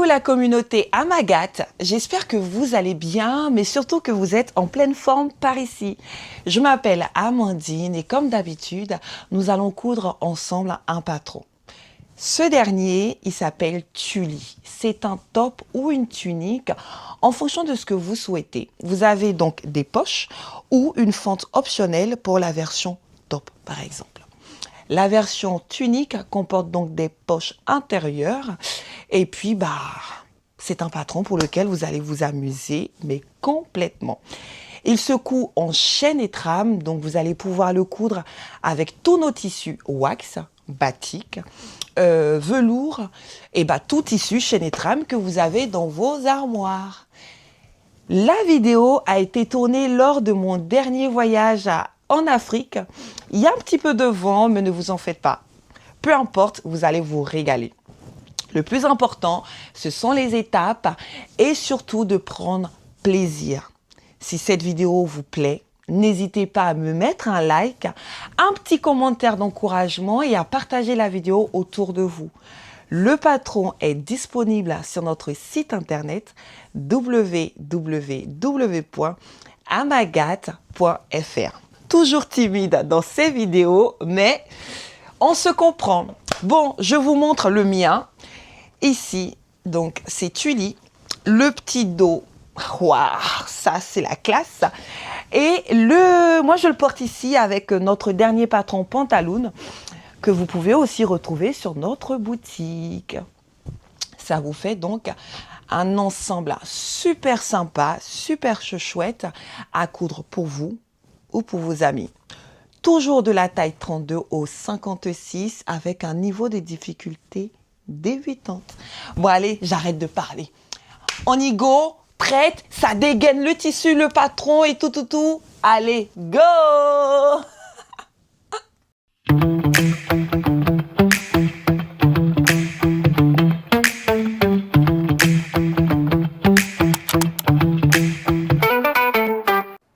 la communauté Amagat, j'espère que vous allez bien, mais surtout que vous êtes en pleine forme par ici. Je m'appelle Amandine et comme d'habitude, nous allons coudre ensemble un patron. Ce dernier, il s'appelle Tully. C'est un top ou une tunique en fonction de ce que vous souhaitez. Vous avez donc des poches ou une fente optionnelle pour la version top, par exemple. La version tunique comporte donc des poches intérieures et puis c'est un patron pour lequel vous allez vous amuser, mais complètement. Il se coud en chaîne et trame, donc vous allez pouvoir le coudre avec tous nos tissus wax, batik, velours et tout tissu chaîne et trame que vous avez dans vos armoires. La vidéo a été tournée lors de mon dernier voyage en Afrique. Il y a un petit peu de vent, mais ne vous en faites pas. Peu importe, vous allez vous régaler. Le plus important, ce sont les étapes et surtout de prendre plaisir. Si cette vidéo vous plaît, n'hésitez pas à me mettre un like, un petit commentaire d'encouragement et à partager la vidéo autour de vous. Le patron est disponible sur notre site internet www.amagat.fr. Toujours timide dans ces vidéos, mais on se comprend. Bon, je vous montre le mien. Ici, donc, c'est Tully. Le petit dos, waouh, ça c'est la classe. Et moi, je le porte ici avec notre dernier patron Pantaloon, que vous pouvez aussi retrouver sur notre boutique. Ça vous fait donc un ensemble super sympa, super chouette à coudre pour vous ou pour vos amis. Toujours de la taille 32 au 56 avec un niveau de difficulté débutante. Bon allez, j'arrête de parler. On y go, prête, ça dégaine le tissu, le patron et tout. Allez, go!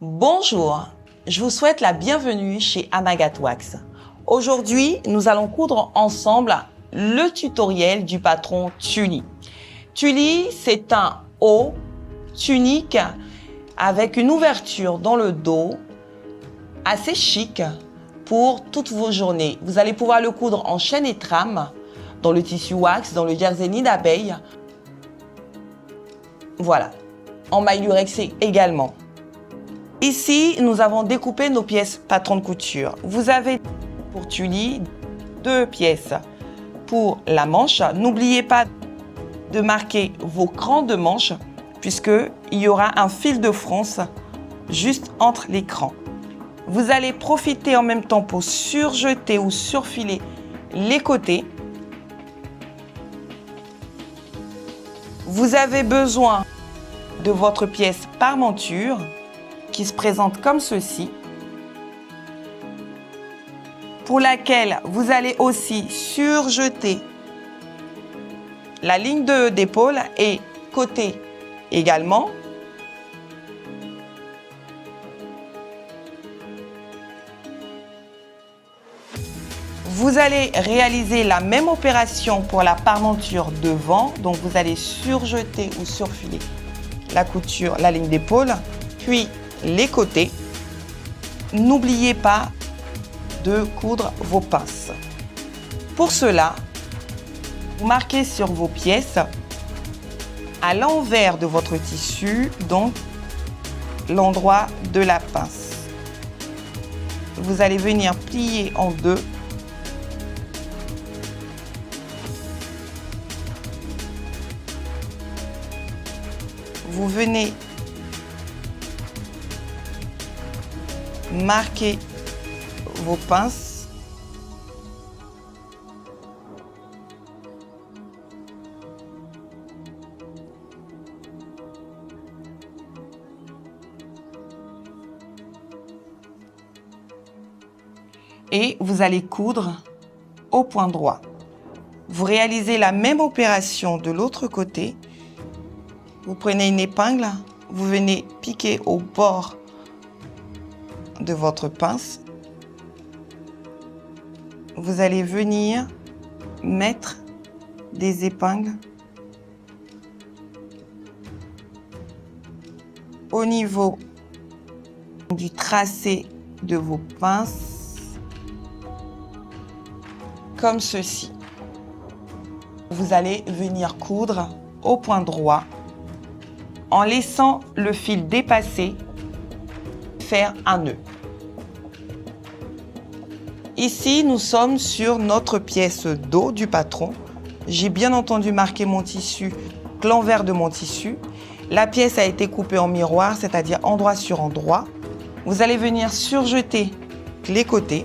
Bonjour, je vous souhaite la bienvenue chez Amagat Wax. Aujourd'hui, nous allons coudre ensemble le tutoriel du patron Tully. Tully, c'est un haut tunique avec une ouverture dans le dos assez chic pour toutes vos journées. Vous allez pouvoir le coudre en chaîne et trame, dans le tissu wax, dans le jersey nid d'abeille. Voilà, en maille lurex également. Ici, nous avons découpé nos pièces patron de couture. Vous avez pour Tully 2 pièces pour la manche. N'oubliez pas de marquer vos crans de manche puisqu'il y aura un fil de France juste entre les crans. Vous allez profiter en même temps pour surjeter ou surfiler les côtés. Vous avez besoin de votre pièce parmenture qui se présente comme ceci, pour laquelle vous allez aussi surjeter la ligne d'épaule et côté également. Vous allez réaliser la même opération pour la parmenture devant, donc vous allez surjeter ou surfiler la couture, la ligne d'épaule, puis les côtés. N'oubliez pas de coudre vos pinces. Pour cela, vous marquez sur vos pièces à l'envers de votre tissu, donc l'endroit de la pince. Vous allez venir plier en deux. Vous venez marquer vos pinces. Et vous allez coudre au point droit. Vous réalisez la même opération de l'autre côté. Vous prenez une épingle, vous venez piquer au bord de votre pince. Vous allez venir mettre des épingles au niveau du tracé de vos pinces, comme ceci. Vous allez venir coudre au point droit en laissant le fil dépasser, faire un nœud. Ici, nous sommes sur notre pièce dos du patron. J'ai bien entendu marqué mon tissu, l'envers de mon tissu. La pièce a été coupée en miroir, c'est-à-dire endroit sur endroit. Vous allez venir surjeter les côtés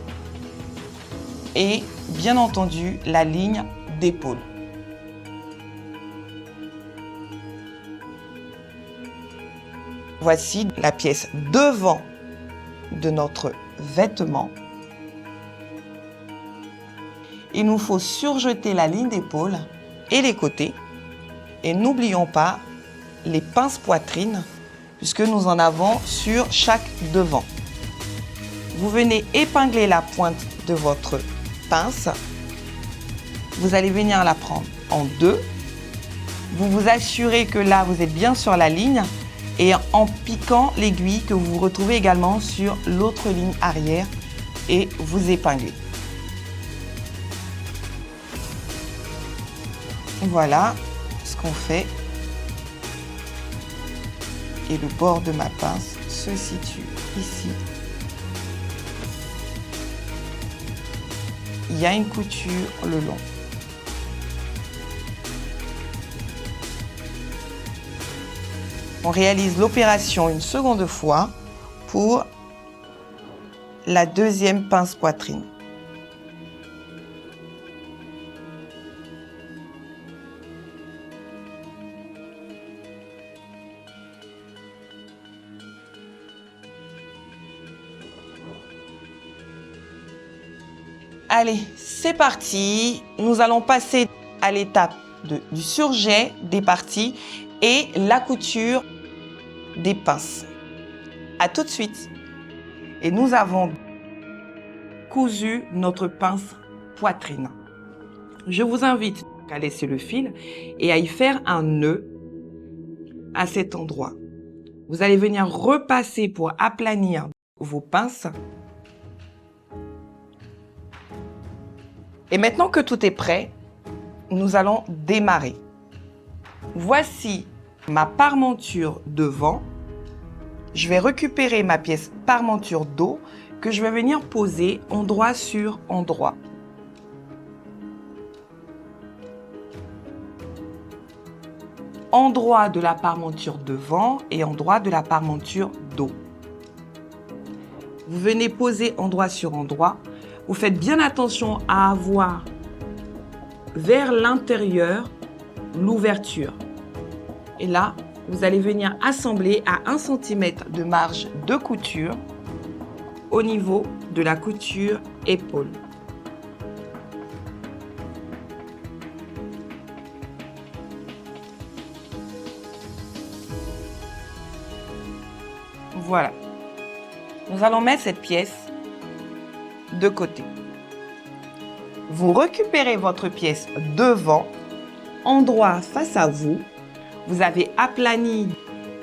et bien entendu la ligne d'épaule. Voici la pièce devant de notre vêtement. Il nous faut surjeter la ligne d'épaule et les côtés. Et n'oublions pas les pinces poitrine, puisque nous en avons sur chaque devant. Vous venez épingler la pointe de votre pince. Vous allez venir la prendre en deux. Vous vous assurez que là, vous êtes bien sur la ligne et en piquant l'aiguille que vous retrouvez également sur l'autre ligne arrière et vous épinglez. Voilà ce qu'on fait. Et le bord de ma pince se situe ici. Il y a une couture le long. On réalise l'opération une seconde fois pour la deuxième pince poitrine. Allez, c'est parti. Nous allons passer à l'étape du surjet des parties et la couture des pinces. À tout de suite. Et nous avons cousu notre pince poitrine. Je vous invite à laisser le fil et à y faire un nœud à cet endroit. Vous allez venir repasser pour aplanir vos pinces. Et maintenant que tout est prêt, nous allons démarrer. Voici ma parmenture devant. Je vais récupérer ma pièce parmenture dos que je vais venir poser endroit sur endroit. Endroit de la parmenture devant et endroit de la parmenture dos. Vous venez poser endroit sur endroit. Vous faites bien attention à avoir vers l'intérieur l'ouverture. Et là, vous allez venir assembler à 1 cm de marge de couture au niveau de la couture épaule. Voilà. Nous allons mettre cette pièce de côté. Vous récupérez votre pièce devant, endroit face à vous. Vous avez aplani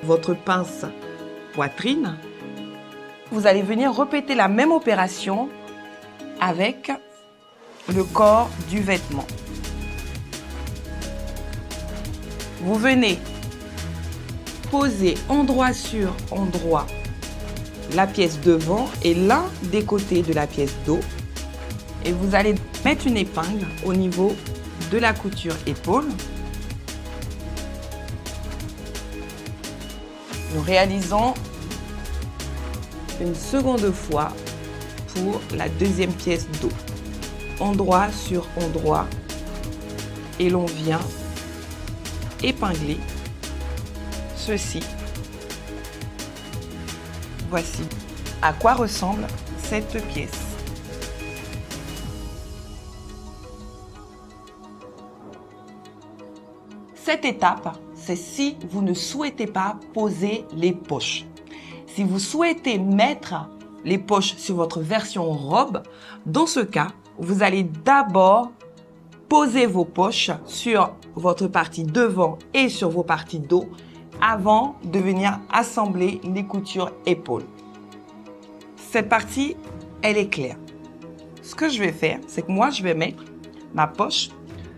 votre pince poitrine. Vous allez venir répéter la même opération avec le corps du vêtement. Vous venez poser endroit sur endroit la pièce devant et l'un des côtés de la pièce dos. Et vous allez mettre une épingle au niveau de la couture épaule. Nous réalisons une seconde fois pour la deuxième pièce dos. Endroit sur endroit. Et l'on vient épingler ceci. Voici à quoi ressemble cette pièce. Cette étape, c'est si vous ne souhaitez pas poser les poches. Si vous souhaitez mettre les poches sur votre version robe, dans ce cas, vous allez d'abord poser vos poches sur votre partie devant et sur vos parties dos avant de venir assembler les coutures épaules. Cette partie, elle est claire. Ce que je vais faire, c'est que moi, je vais mettre ma poche.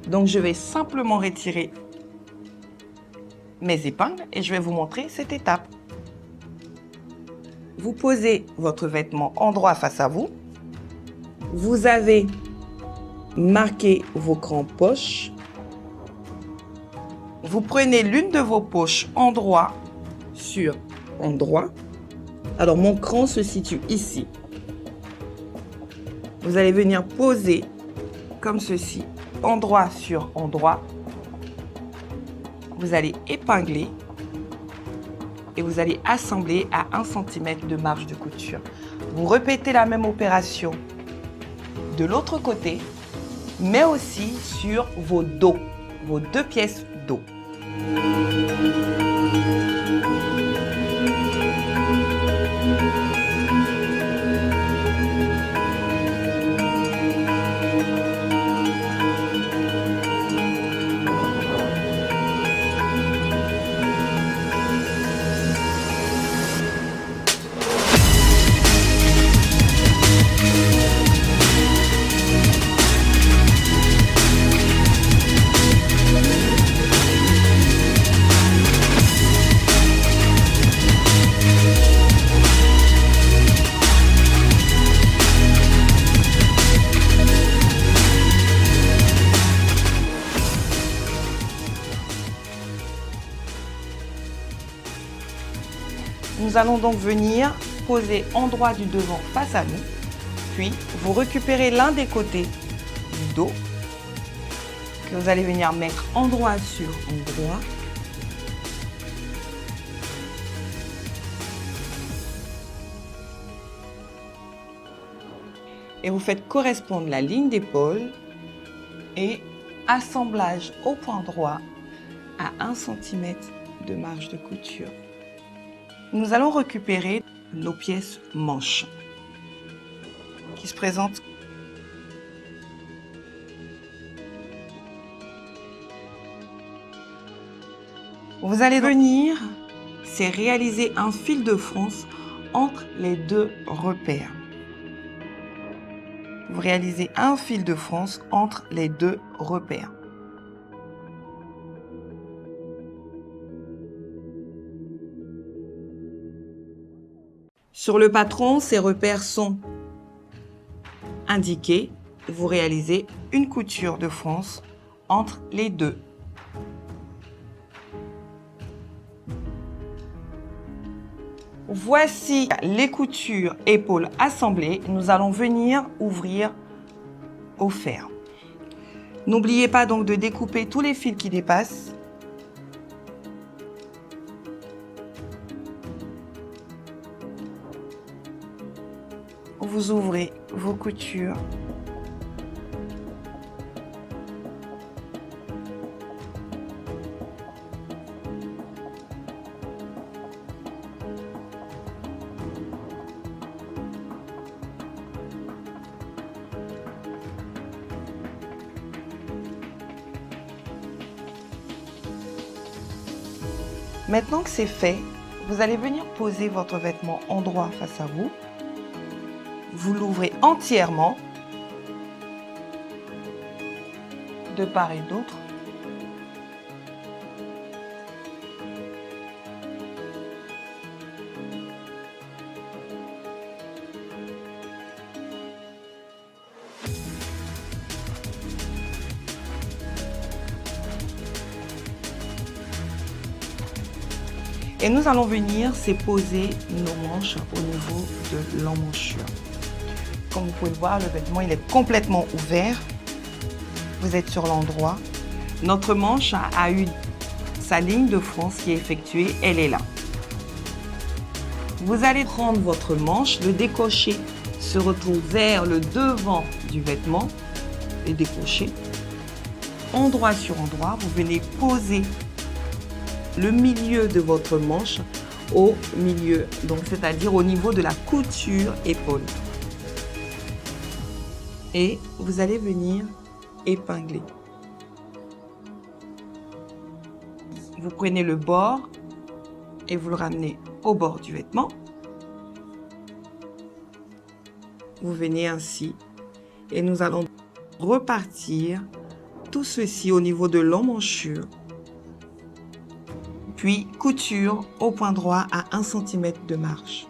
Donc, je vais simplement retirer mes épingles et je vais vous montrer cette étape. Vous posez votre vêtement endroit face à vous. Vous avez marqué vos grands poches. Vous prenez l'une de vos poches endroit sur endroit. Alors, mon cran se situe ici. Vous allez venir poser comme ceci, endroit sur endroit. Vous allez épingler et vous allez assembler à 1 cm de marge de couture. Vous répétez la même opération de l'autre côté, mais aussi sur vos dos, vos 2 pièces dos. Nous allons donc venir poser endroit du devant face à nous, puis vous récupérez l'un des côtés du dos que vous allez venir mettre endroit sur endroit. Et vous faites correspondre la ligne d'épaule et assemblage au point droit à 1 cm de marge de couture. Nous allons récupérer nos pièces manches qui se présentent. Vous allez venir, c'est réaliser un fil de France entre les 2 repères. Vous réalisez un fil de France entre les 2 repères. Sur le patron, ces repères sont indiqués. Vous réalisez une couture de France entre les 2. Voici les coutures épaules assemblées. Nous allons venir ouvrir au fer. N'oubliez pas donc de découper tous les fils qui dépassent. Vous ouvrez vos coutures. Maintenant que c'est fait, vous allez venir poser votre vêtement endroit face à vous. Vous l'ouvrez entièrement, de part et d'autre. Et nous allons venir poser nos manches au niveau de l'emmanchure. Comme vous pouvez le voir, le vêtement il est complètement ouvert. Vous êtes sur l'endroit. Notre manche a eu sa ligne de France qui est effectuée, elle est là. Vous allez prendre votre manche, le décocher se retrouve vers le devant du vêtement et décocher. Endroit sur endroit, vous venez poser le milieu de votre manche au milieu, donc c'est-à-dire au niveau de la couture épaule. Et vous allez venir épingler. Vous prenez le bord et vous le ramenez au bord du vêtement. Vous venez ainsi et nous allons repartir tout ceci au niveau de l'emmanchure. Puis couture au point droit à 1 cm de marge.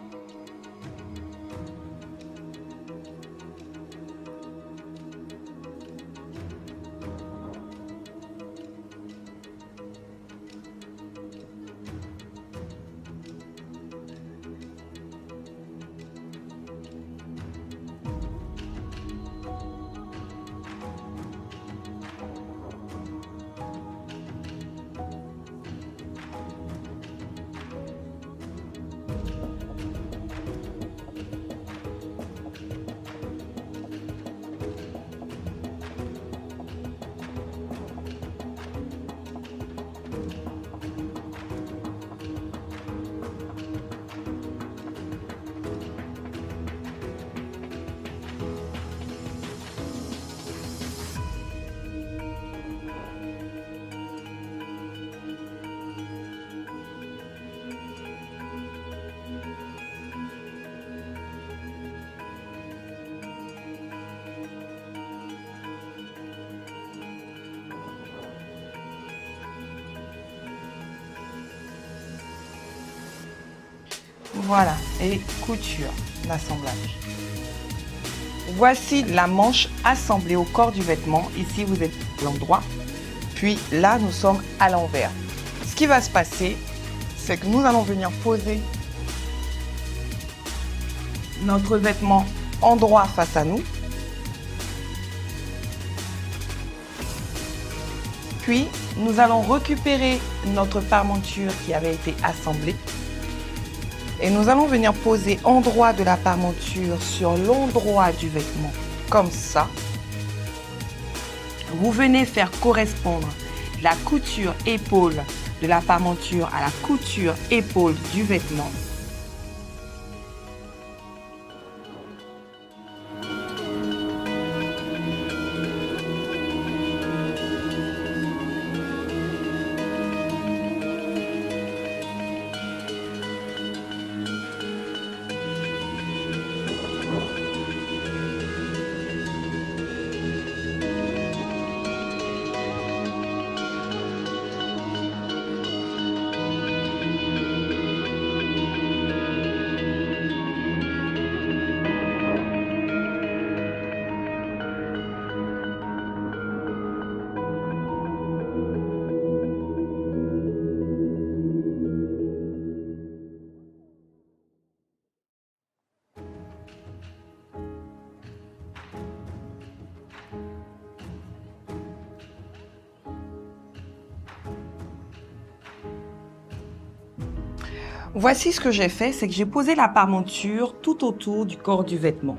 Voilà, et couture l'assemblage. Voici la manche assemblée au corps du vêtement. Ici, vous êtes à l'endroit. Puis là, nous sommes à l'envers. Ce qui va se passer, c'est que nous allons venir poser notre vêtement en droit face à nous. Puis, nous allons récupérer notre parmenture qui avait été assemblée. Et nous allons venir poser en droit de la parmenture sur l'endroit du vêtement, comme ça. Vous venez faire correspondre la couture épaule de la parmenture à la couture épaule du vêtement. Voici ce que j'ai fait, c'est que j'ai posé la parmenture tout autour du corps du vêtement.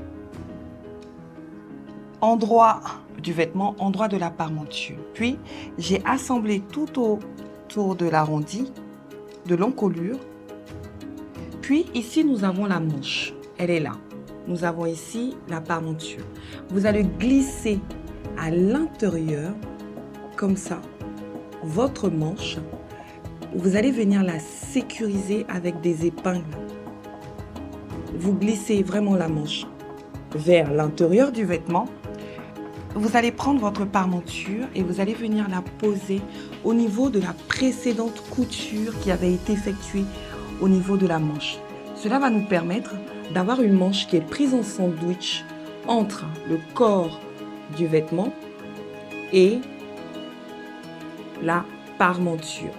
Endroit du vêtement, endroit de la parmenture. Puis, j'ai assemblé tout autour de l'arrondi, de l'encolure. Puis, ici, nous avons la manche. Elle est là. Nous avons ici la parmenture. Vous allez glisser à l'intérieur, comme ça, votre manche. Vous allez venir la sécuriser avec des épingles. Vous glissez vraiment la manche vers l'intérieur du vêtement. Vous allez prendre votre parmenture et vous allez venir la poser au niveau de la précédente couture qui avait été effectuée au niveau de la manche. Cela va nous permettre d'avoir une manche qui est prise en sandwich entre le corps du vêtement et la parmenture.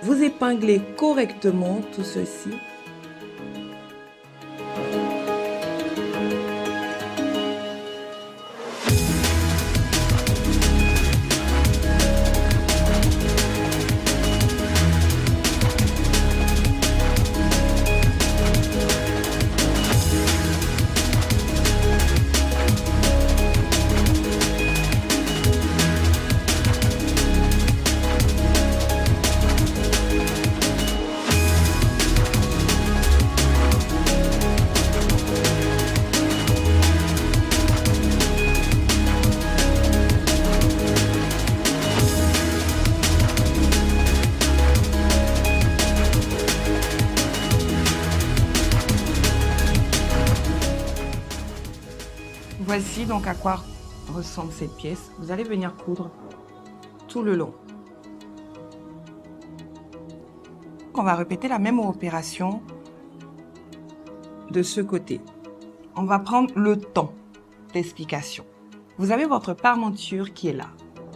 Vous épinglez correctement tout ceci. Voici donc à quoi ressemble cette pièce. Vous allez venir coudre tout le long. On va répéter la même opération de ce côté. On va prendre le temps d'explication. Vous avez votre parmenture qui est là.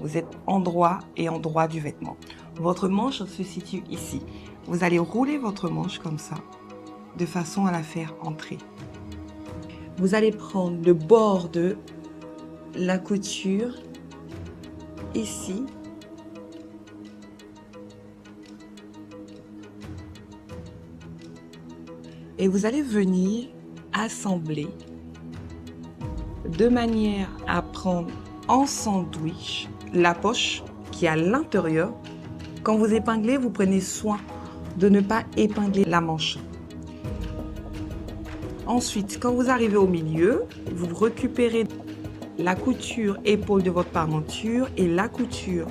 Vous êtes endroit et endroit du vêtement. Votre manche se situe ici. Vous allez rouler votre manche comme ça, de façon à la faire entrer. Vous allez prendre le bord de la couture ici. Et vous allez venir assembler de manière à prendre en sandwich la poche qui est à l'intérieur. Quand vous épinglez, vous prenez soin de ne pas épingler la manche. Ensuite, quand vous arrivez au milieu, vous récupérez la couture épaule de votre parmenture et la couture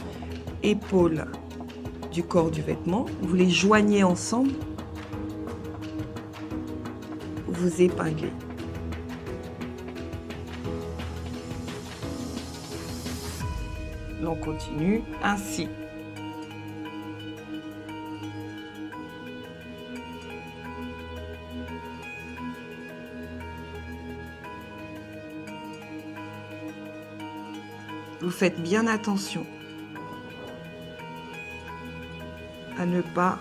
épaule du corps du vêtement. Vous les joignez ensemble. Vous épinglez. On continue ainsi. Vous faites bien attention à ne pas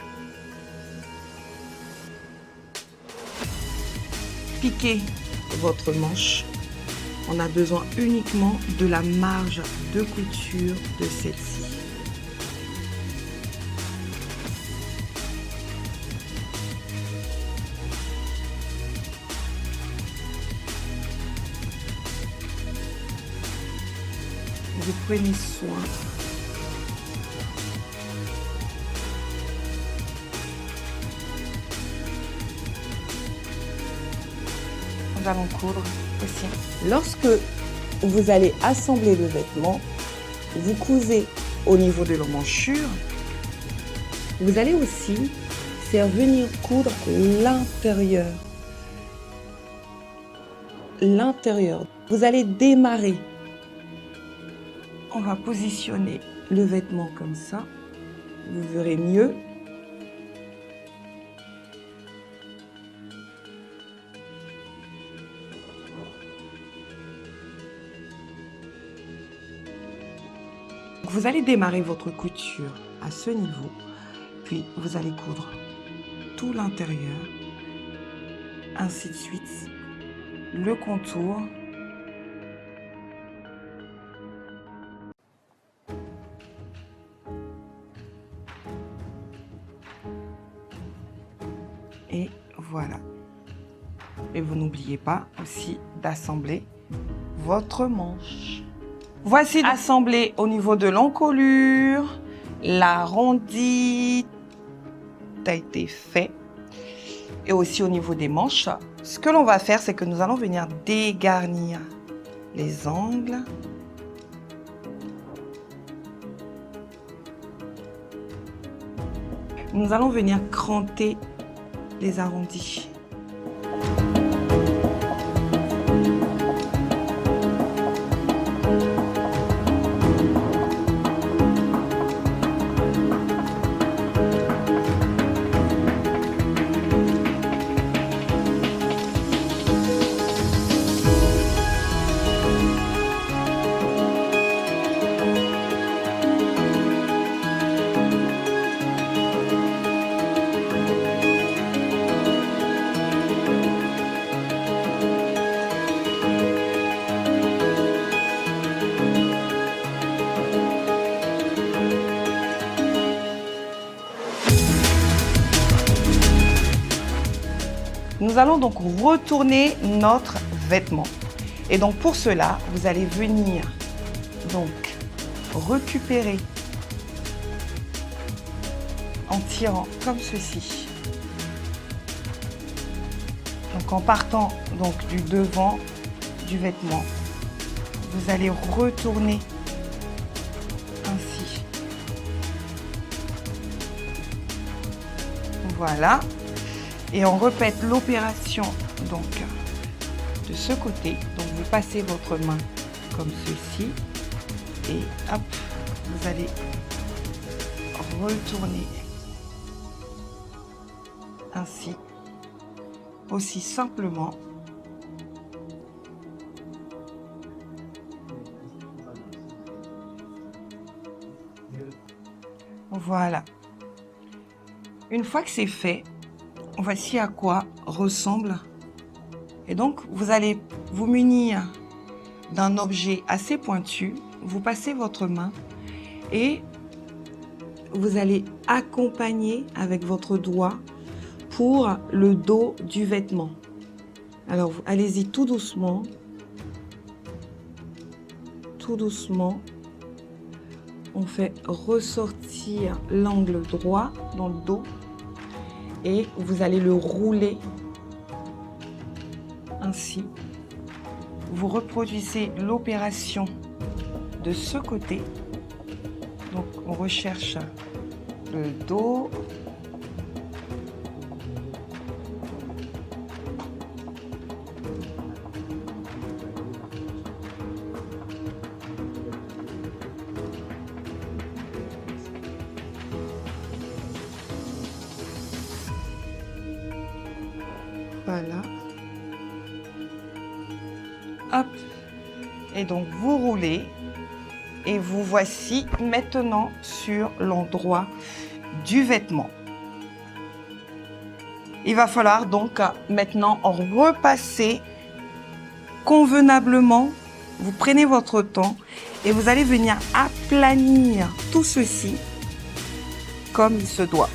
piquer votre manche. On a besoin uniquement de la marge de couture de celle-ci. Vous prenez soin nous allons coudre aussi. Lorsque vous allez assembler le vêtement, vous cousez au niveau de l'emmanchure. Vous allez aussi faire venir coudre l'intérieur. L'intérieur. Vous allez démarrer. On va positionner le vêtement comme ça. Vous verrez mieux. Vous allez démarrer votre couture à ce niveau, puis vous allez coudre tout l'intérieur, ainsi de suite, le contour. Et voilà. Et vous n'oubliez pas aussi d'assembler votre manche. Voici assemblé au niveau de l'encolure, l'arrondi a été fait et aussi au niveau des manches. Ce que l'on va faire, c'est que nous allons venir dégarnir les angles. Nous allons venir cranter les arrondis. Nous allons donc retourner notre vêtement. Et donc pour cela, vous allez venir donc récupérer en tirant comme ceci. Donc en partant donc du devant du vêtement, vous allez retourner ainsi. Voilà. Et on répète l'opération donc de ce côté. Donc vous passez votre main comme ceci et hop, vous allez retourner ainsi, aussi simplement. Voilà. Une fois que c'est fait, voici à quoi ressemble. Et donc, vous allez vous munir d'un objet assez pointu. Vous passez votre main et vous allez accompagner avec votre doigt pour le dos du vêtement. Alors, allez-y tout doucement. Tout doucement. On fait ressortir l'angle droit dans le dos et vous allez le rouler ainsi. Vous reproduisez l'opération de ce côté. Donc on recherche le dos. Voilà. Hop. Et donc vous roulez et vous voici maintenant sur l'endroit du vêtement. Il va falloir donc maintenant repasser convenablement. Vous prenez votre temps et vous allez venir aplanir tout ceci comme il se doit.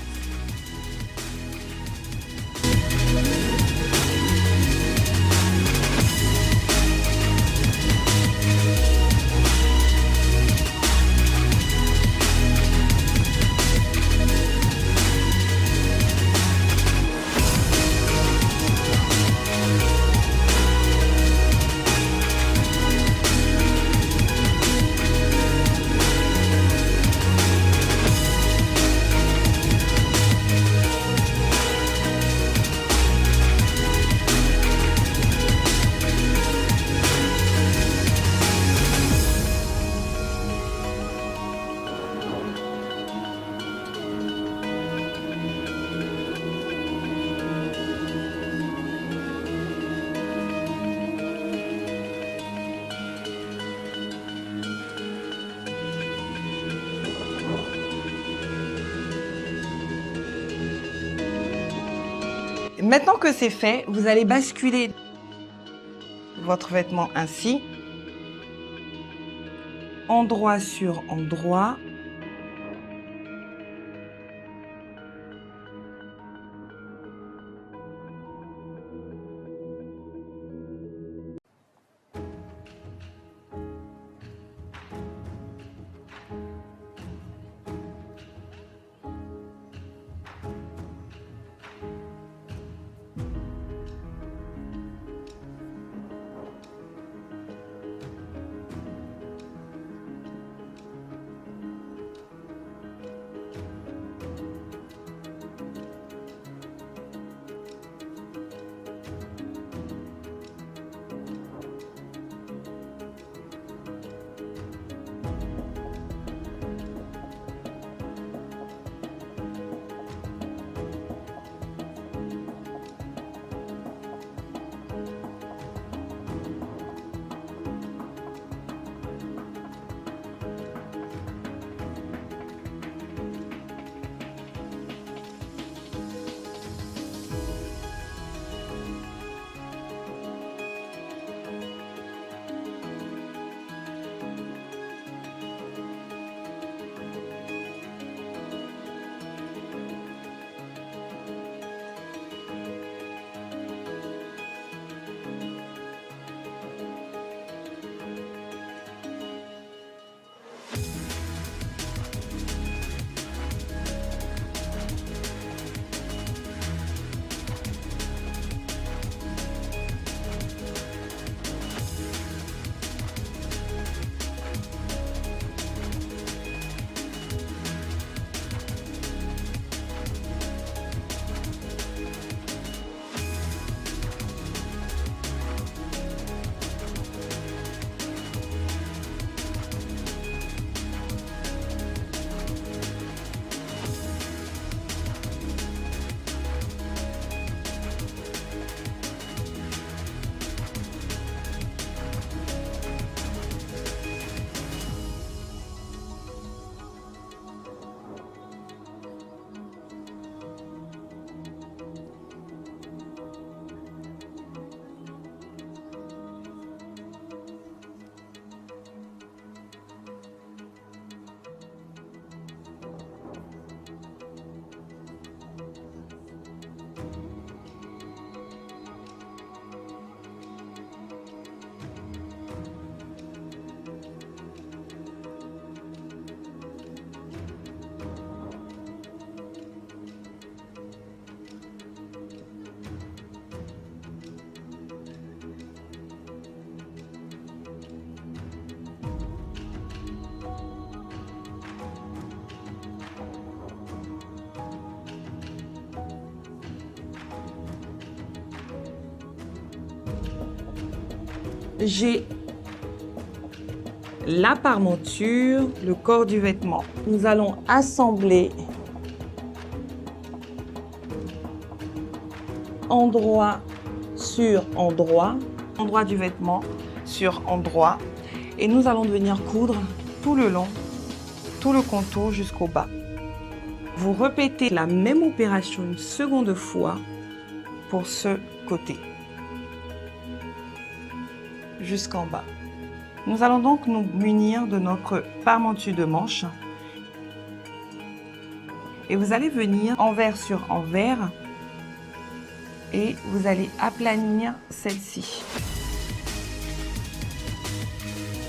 Maintenant que c'est fait, vous allez basculer votre vêtement ainsi, endroit sur endroit. j'ai la parmenture, le corps du vêtement. Nous allons assembler endroit sur endroit, endroit du vêtement sur endroit, et nous allons venir coudre tout le long, tout le contour jusqu'au bas. Vous répétez la même opération une seconde fois pour ce côté, jusqu'en bas. Nous allons donc nous munir de notre parmenture de manche et vous allez venir envers sur envers et vous allez aplanir celle-ci.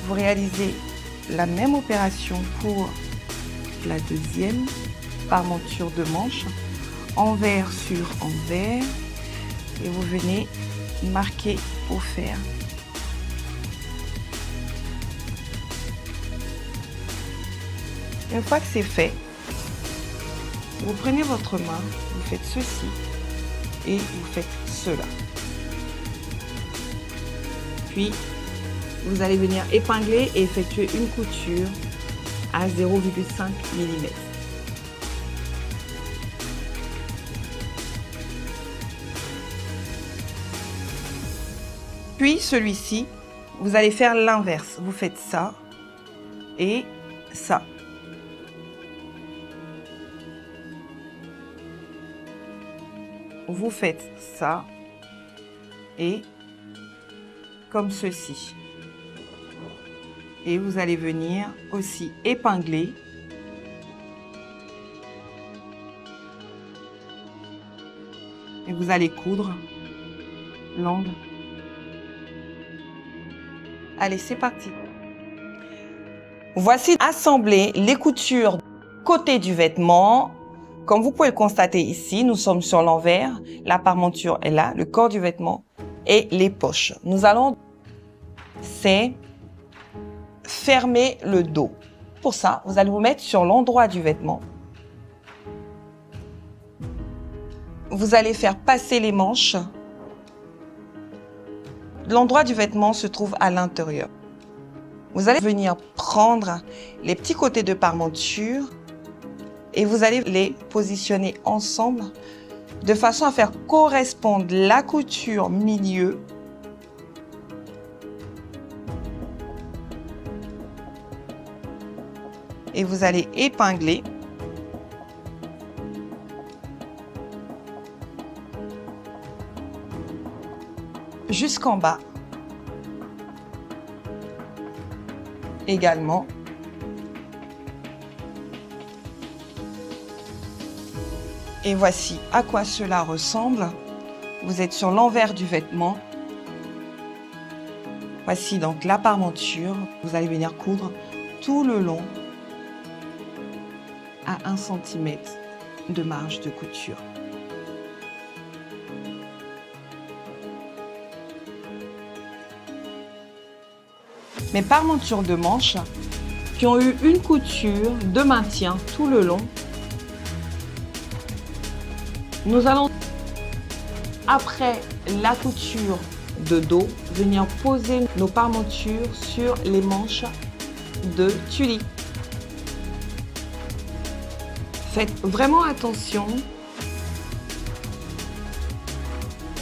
Vous réalisez la même opération pour la deuxième parmenture de manche, envers sur envers, et vous venez marquer au fer. Une fois que c'est fait, vous prenez votre main, vous faites ceci et vous faites cela. Puis, vous allez venir épingler et effectuer une couture à 0,5 mm. Puis, celui-ci, vous allez faire l'inverse. Vous faites ça et ça. Vous faites ça et comme ceci. Et vous allez venir aussi épingler et vous allez coudre l'angle. Allez, c'est parti. Voici assemblé les coutures côté du vêtement. Comme vous pouvez le constater ici, nous sommes sur l'envers, la parmenture est là, le corps du vêtement et les poches. Nous allons, c'est fermer le dos. Pour ça, vous allez vous mettre sur l'endroit du vêtement. Vous allez faire passer les manches. L'endroit du vêtement se trouve à l'intérieur. Vous allez venir prendre les petits côtés de parmenture et vous allez les positionner ensemble de façon à faire correspondre la couture milieu et vous allez épingler jusqu'en bas également. Et voici à quoi cela ressemble. Vous êtes sur l'envers du vêtement. Voici donc la parmenture. Vous allez venir coudre tout le long à 1 cm de marge de couture. Mes parmentures de manche qui ont eu une couture de maintien tout le long. Nous allons, après la couture de dos, venir poser nos parmentures sur les manches de tulle. Faites vraiment attention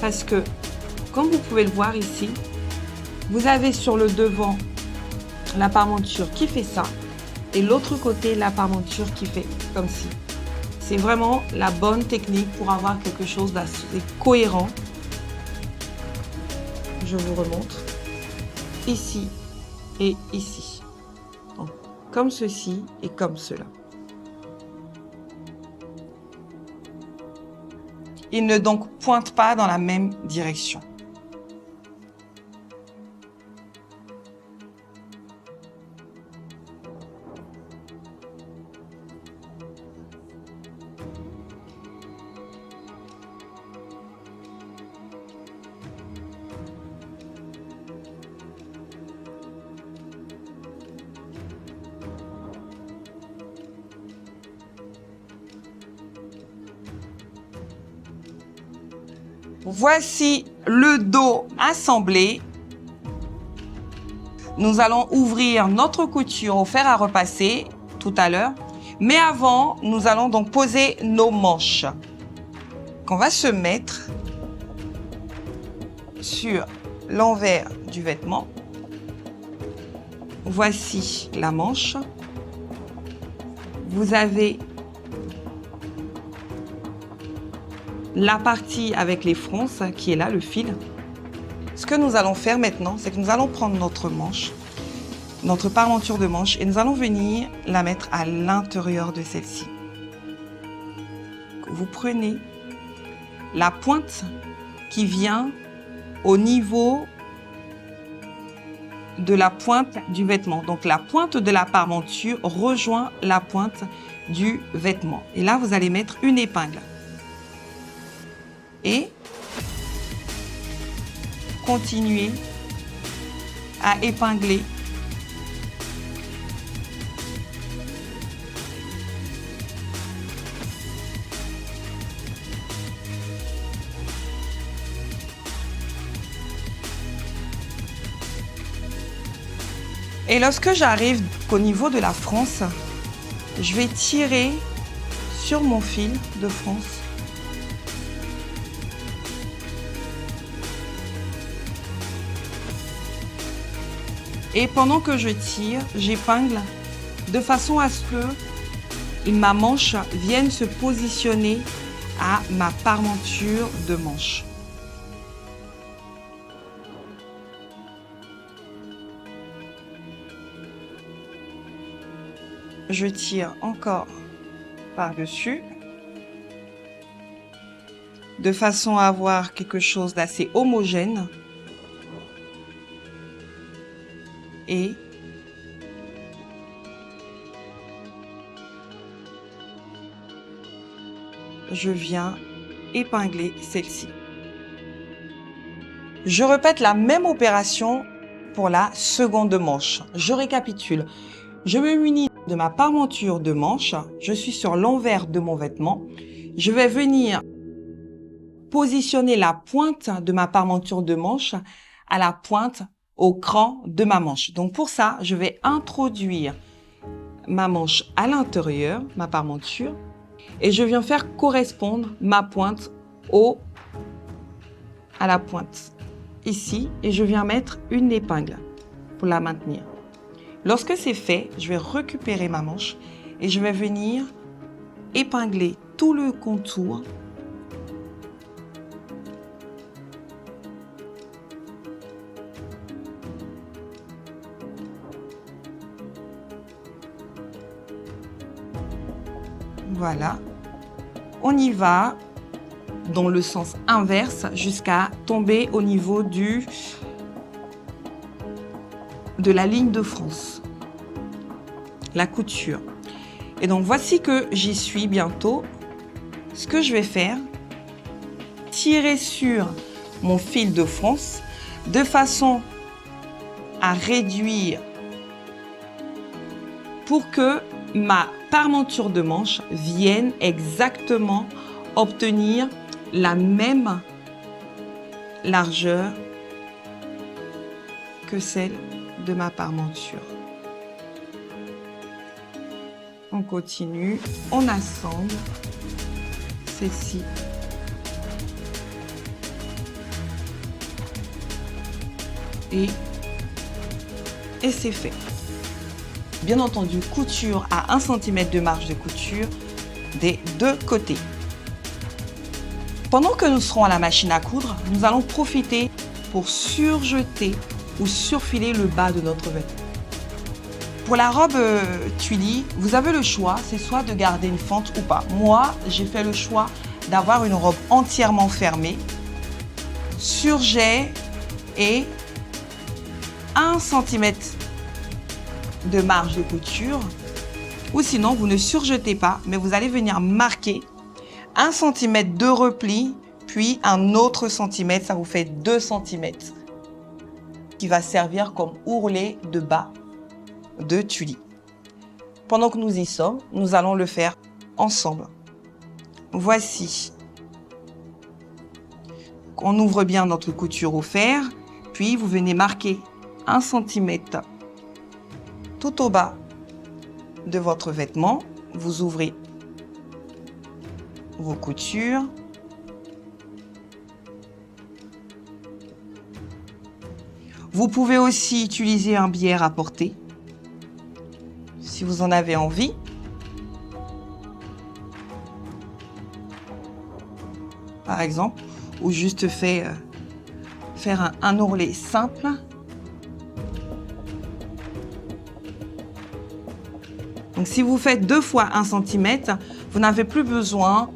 parce que, comme vous pouvez le voir ici, vous avez sur le devant la parmenture qui fait ça et l'autre côté la parmenture qui fait comme ci. C'est vraiment la bonne technique pour avoir quelque chose d'assez cohérent. Je vous remontre. Ici et ici. Donc, comme ceci et comme cela. Ils ne donc pointent pas dans la même direction. Voici le dos assemblé. Nous allons ouvrir notre couture au fer à repasser tout à l'heure. Mais avant, nous allons donc poser nos manches. On va se mettre sur l'envers du vêtement. Voici la manche. Vous avez la partie avec les fronces qui est là, le fil. Ce que nous allons faire maintenant, c'est que nous allons prendre notre manche, notre parmenture de manche, et nous allons venir la mettre à l'intérieur de celle-ci. Vous prenez la pointe qui vient au niveau de la pointe du vêtement. Donc la pointe de la parmenture rejoint la pointe du vêtement. Et là, vous allez mettre une épingle. Et continuez à épingler et lorsque j'arrive au niveau de la fronce, je vais tirer sur mon fil de fronce. Et pendant que je tire, j'épingle de façon à ce que ma manche vienne se positionner à ma parmenture de manche. Je tire encore par-dessus de façon à avoir quelque chose d'assez homogène. Et je viens épingler celle-ci. Je répète la même opération pour la seconde manche. Je récapitule. Je me munis de ma parmenture de manche. Je suis sur l'envers de mon vêtement. Je vais venir positionner la pointe de ma parmenture de manche à la pointe au cran de ma manche. Donc pour ça, je vais introduire ma manche à l'intérieur, ma parmenture, et je viens faire correspondre ma pointe à la pointe ici, et je viens mettre une épingle pour la maintenir. Lorsque c'est fait, je vais récupérer ma manche et je vais venir épingler tout le contour . Voilà, on y va dans le sens inverse jusqu'à tomber au niveau de la ligne de France, la couture. Et donc voici que j'y suis bientôt. Ce que je vais faire, tirer sur mon fil de France de façon à réduire pour que ma parmenture de manche vienne exactement obtenir la même largeur que celle de ma parmenture. On continue, on assemble celle-ci. Et c'est fait. Bien entendu, couture à 1 cm de marge de couture des deux côtés. Pendant que nous serons à la machine à coudre, nous allons profiter pour surjeter ou surfiler le bas de notre vêtement. Pour la robe tuile, vous avez le choix, c'est soit de garder une fente ou pas. Moi, j'ai fait le choix d'avoir une robe entièrement fermée, surjet et 1 cm de marge de couture, ou sinon vous ne surjetez pas, mais vous allez venir marquer 1 cm de repli, puis un autre centimètre, ça vous fait 2 cm, qui va servir comme ourlet de bas de tuile. Pendant que nous y sommes, nous allons le faire ensemble. Voici. On ouvre bien notre couture au fer, puis vous venez marquer 1 centimètre tout au bas de votre vêtement. Vous ouvrez vos coutures. Vous pouvez aussi utiliser un biais rapporté si vous en avez envie. Par exemple, ou juste faire un ourlet simple. Donc si vous faites 2 fois 1 cm, vous n'avez plus besoin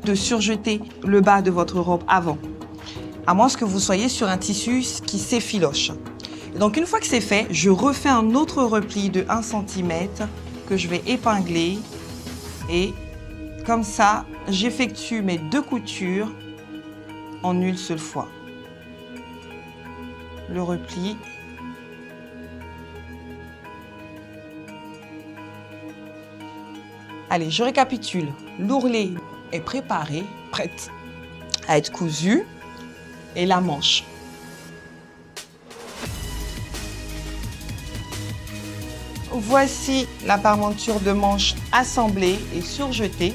de surjeter le bas de votre robe avant, à moins que vous soyez sur un tissu qui s'effiloche. Donc une fois que c'est fait, je refais un autre repli de 1 cm que je vais épingler et comme ça, j'effectue mes 2 coutures en une seule fois. Le repli. Allez, je récapitule. L'ourlet est préparé, prête à être cousu. Et la manche. Voici la parmenture de manche assemblée et surjetée.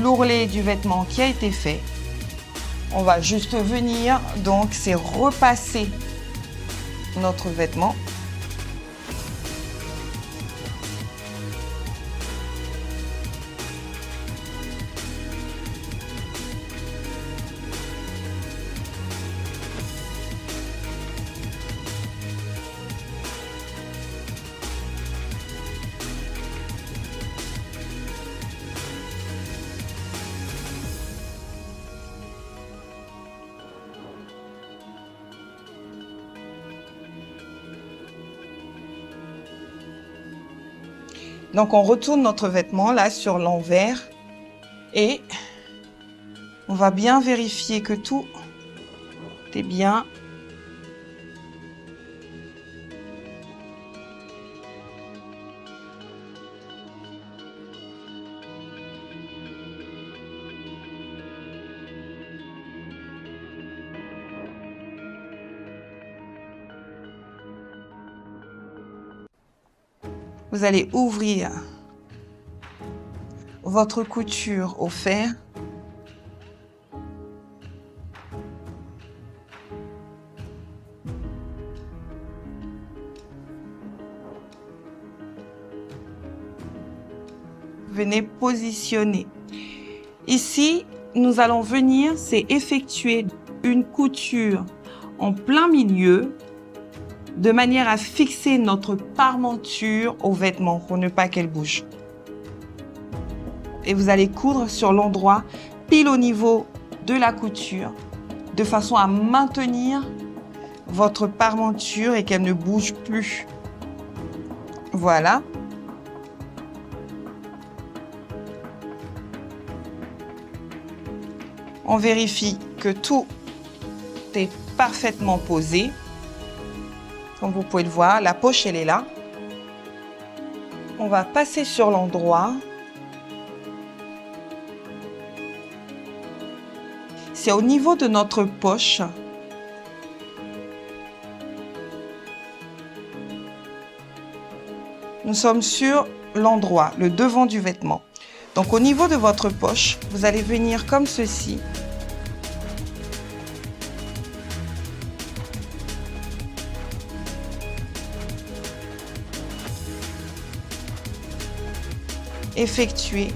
L'ourlet du vêtement qui a été fait. On va juste venir, donc c'est repasser notre vêtement. Donc, on retourne notre vêtement là sur l'envers et on va bien vérifier que tout est bien. Vous allez ouvrir votre couture au fer. Venez positionner. Ici, nous allons venir, c'est effectuer une couture en plein milieu de manière à fixer notre parmenture au vêtement pour ne pas qu'elle bouge. Et vous allez coudre sur l'endroit pile au niveau de la couture de façon à maintenir votre parmenture et qu'elle ne bouge plus. Voilà. On vérifie que tout est parfaitement posé. Comme vous pouvez le voir, la poche, elle est là. On va passer sur l'endroit. C'est au niveau de notre poche. Nous sommes sur l'endroit, le devant du vêtement. Donc au niveau de votre poche, vous allez venir comme ceci. Effectuer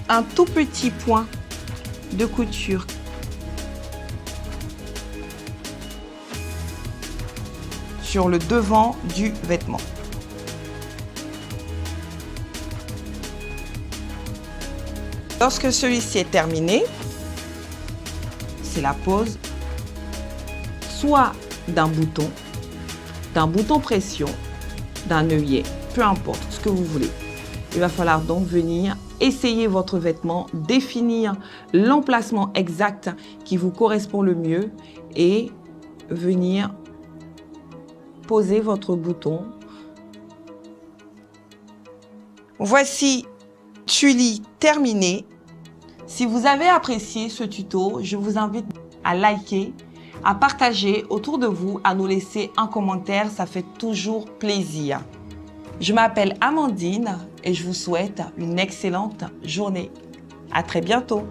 un tout petit point de couture. Sur le devant du vêtement. Lorsque celui-ci est terminé, c'est la pose soit d'un bouton pression, d'un œillet, peu importe ce que vous voulez. Il va falloir donc venir essayer votre vêtement, définir l'emplacement exact qui vous correspond le mieux et venir poser votre bouton. Voici tuiles terminé. Si vous avez apprécié ce tuto, je vous invite à liker, à partager autour de vous, à nous laisser un commentaire, ça fait toujours plaisir. Je m'appelle Amandine et je vous souhaite une excellente journée. À très bientôt.